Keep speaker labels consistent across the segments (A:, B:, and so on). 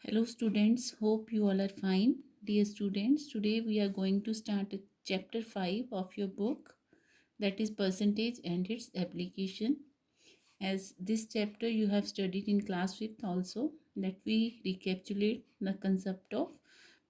A: Hello students, hope you all are fine. Dear students, today we are going to start chapter 5 of your book, that is percentage and its application. As this chapter you have studied in class 5th also, let we recapitulate the concept of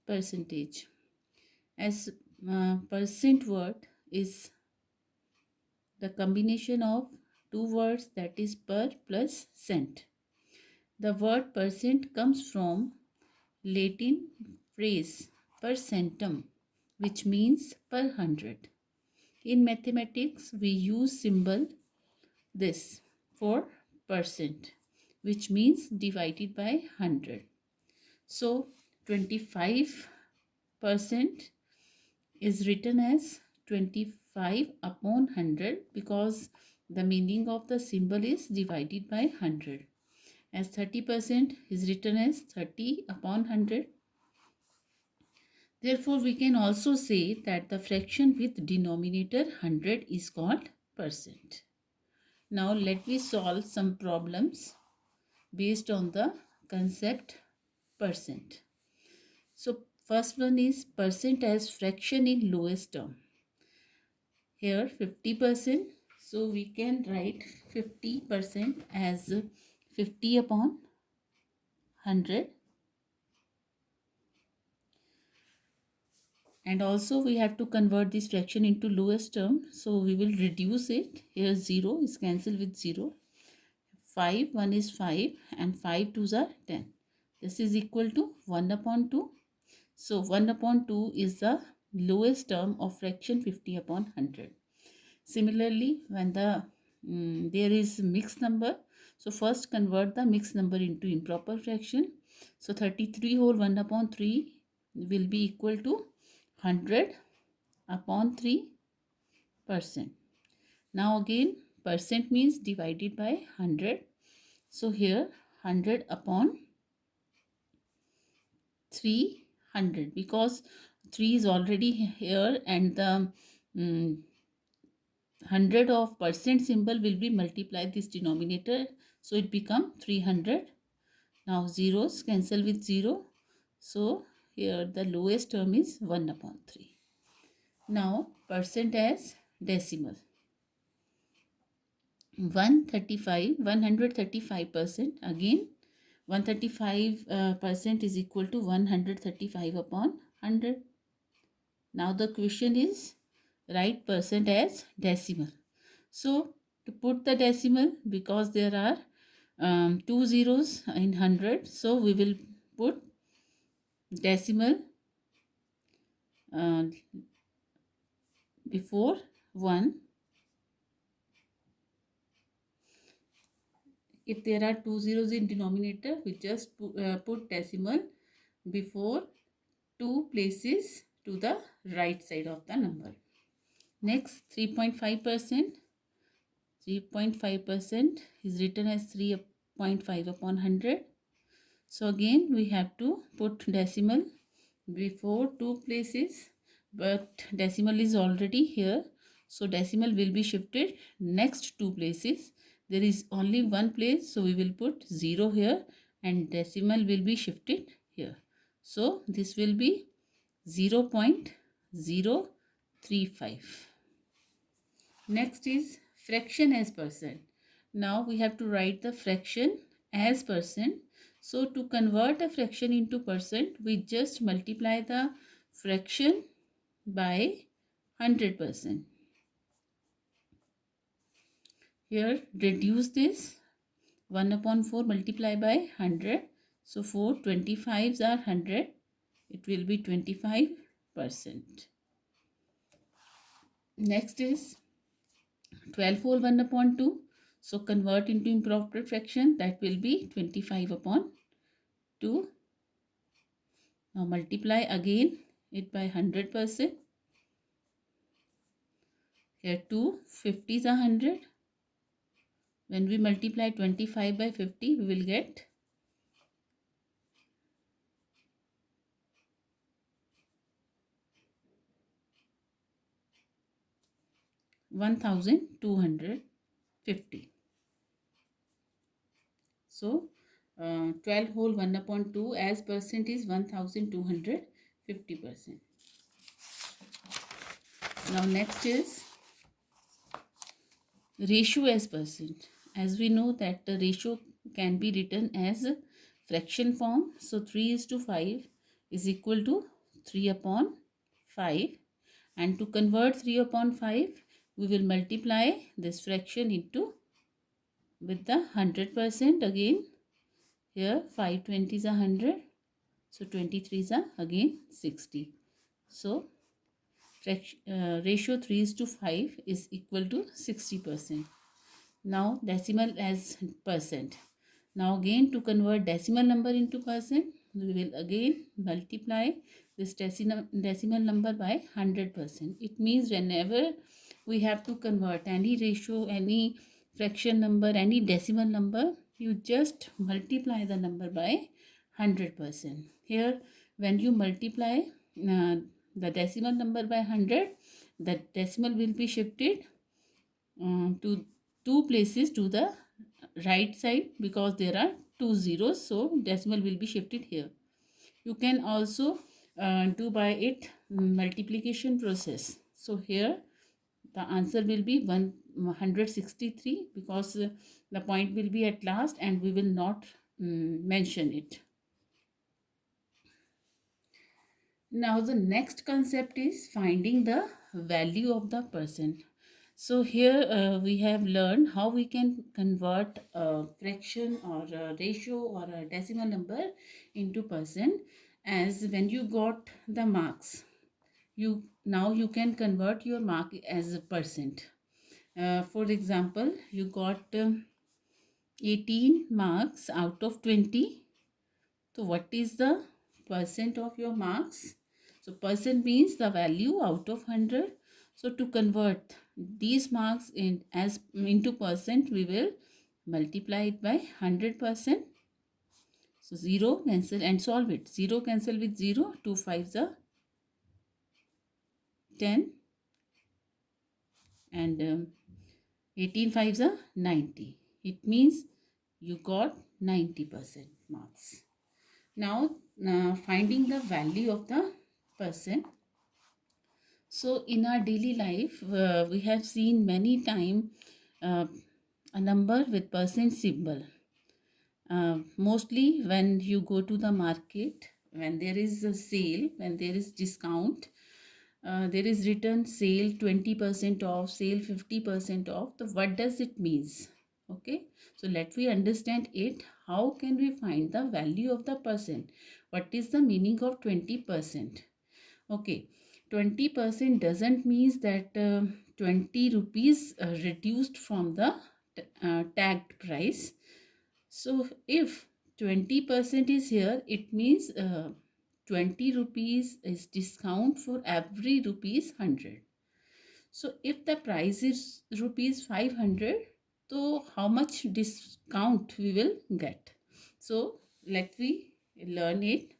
A: percentage. As percent word is the combination of two words, that is per plus cent. The word percent comes from Latin phrase percentum, which means per hundred. In mathematics, we use symbol this for percent, which means divided by 100. So 25% is written as 25 upon 100 because the meaning of the symbol is divided by 100. As 30% is written as 30 upon 100. Therefore, we can also say that the fraction with denominator 100 is called percent. Now, let me solve some problems based on the concept percent. So, first one is percent as fraction in lowest term. Here 50%. So, we can write 50% as 50 upon 100. And also we have to convert this fraction into lowest term. So we will reduce it. Here 0 is cancelled with 0. 5, 1 is 5 and 5 2s are 10. This is equal to 1 upon 2. So 1 upon 2 is the lowest term of fraction 50 upon 100. Similarly, when there is mixed number, so first convert the mixed number into improper fraction. So 33 whole 1 upon 3 will be equal to 100 upon 3%. Now again percent means divided by 100. So here 100 upon 300 because 3 is already here and the 100 of percent symbol will be multiplied this denominator. So it become 300. Now zeros cancel with 0. So here the lowest term is 1 upon 3. Now percent as decimal. 135% again 135% is equal to 135 upon 100. Now the question is write percent as decimal. So to put the decimal, because there are two zeros in 100, so we will put decimal before 1. If there are two zeros in denominator, we just put decimal before two places to the right side of the number. Next, 3.5%. 3.5% is written as 3.5 upon 100. So again, we have to put decimal before two places, but decimal is already here. So decimal will be shifted next two places. There is only one place, so we will put 0 here and decimal will be shifted here. So this will be 0.035. Next is fraction as percent. Now we have to write the fraction as percent. So to convert a fraction into percent, we just multiply the fraction by 100%. Here reduce this 1 upon 4 multiply by 100. So 4 25s are 100. It will be 25%. Next is 12 whole 1 upon 2. So convert into improper fraction, that will be 25 upon 2. Now multiply again it by 100%. Here 2 50s are 100. When we multiply 25 by 50, we will get 1250. So 12 whole 1 upon 2 as percent is 1250%. Now next is ratio as percent. As we know that the ratio can be written as a fraction form. So 3 is to 5 is equal to 3 upon 5. And to convert 3 upon 5, we will multiply this fraction into with the 100% again. Here 5 20s are 100. So 23s are again 60. So ratio 3 is to 5 is equal to 60%. Now decimal as percent. Now again to convert decimal number into percent, we will again multiply this decimal number by 100%. It means whenever we have to convert any ratio, any fraction number, any decimal number, you just multiply the number by 100%. Here when you multiply the decimal number by 100, the decimal will be shifted to two places to the right side because there are two zeros, so decimal will be shifted here. You can also do by it multiplication process. So here the answer will be 163 because the point will be at last and we will not mention it. Now the next concept is finding the value of the percent. So here we have learned how we can convert a fraction or a ratio or a decimal number into percent. As when you got the marks, now you can convert your mark as a percent. For example, you got 18 marks out of 20. So what is the percent of your marks? So percent means the value out of 100. So to convert these marks into percent, we will multiply it by 100%. So 0 cancel and solve it. 0 cancel with 0. 2 5s are 10 and 18 5s are 90. It means you got 90% marks. Now finding the value of the percent. So in our daily life, we have seen many times a number with percent symbol. Mostly when you go to the market, when there is a sale, when there is discount, there is written sale 20% off, sale 50% off. So what does it means? Okay, so let we understand it. How can we find the value of the percent? What is the meaning of 20%? Okay, 20% doesn't means that 20 rupees reduced from the tagged price. So if 20% is here, it means 20 rupees is discount for every rupees 100. So if the price is rupees 500, so how much discount we will get? So let we learn it.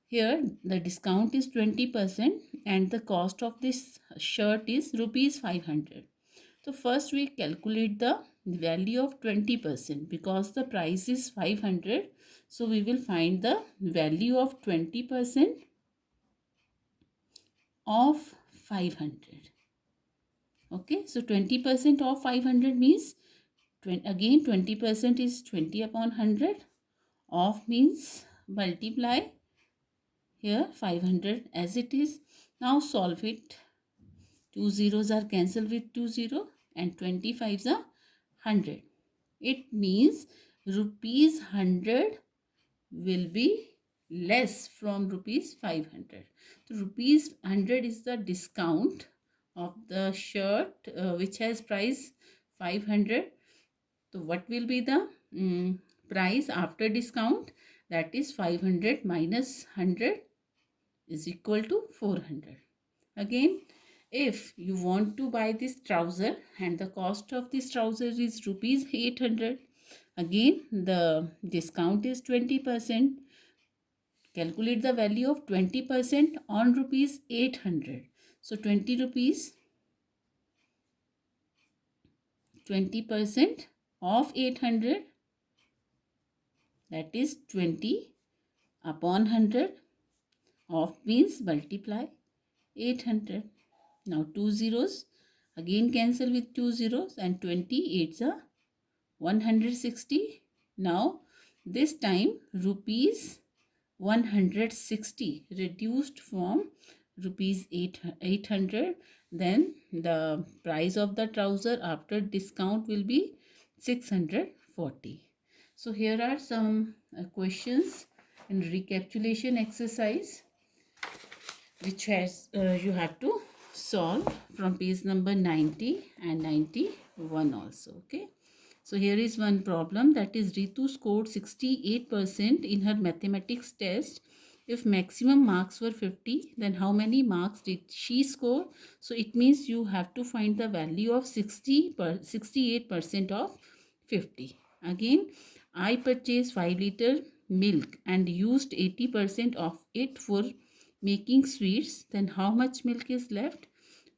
A: Here the discount is 20% and the cost of this shirt is rupees 500. So first we calculate the value of 20% because the price is 500. So we will find the value of 20% of 500. Okay, so 20% of 500 means again 20% is 20 upon 100. Off means multiply here 500 as it is. Now solve it. 2 zeros are cancelled with 2 0 and 25s are 100. It means rupees 100 will be less from rupees 500. So rupees 100 is the discount of the shirt which has price 500. So what will be the price after discount? That is 500 minus 100 is equal to 400. Again, if you want to buy this trouser and the cost of this trouser is rupees 800, again the discount is 20%. Calculate the value of 20% on rupees 800. So 20 rupees, 20% of 800 that is 20 upon 100. Off means multiply 800. Now two zeros again cancel with two zeros, and 20 8s are 160. Now this time rupees 160 reduced from rupees 800. Then the price of the trouser after discount will be 640. So here are some questions and recapitulation exercise which has you have to solve from page number 90 and 91 also. Okay, so here is one problem, that is Ritu scored 68% in her mathematics test. If maximum marks were 50, then how many marks did she score? So it means you have to find the value of 68% of 50. Again, I purchased 5 liter milk and used 80% of it for making sweets. Then how much milk is left?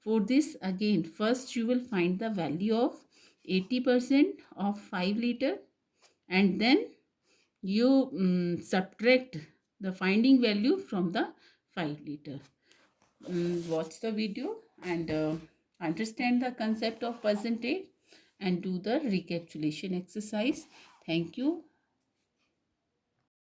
A: For this, again, first you will find the value of 80% of 5 liter, and then you subtract the finding value from the 5 liter. Watch the video and understand the concept of percentage and do the recapitulation exercise. Thank you.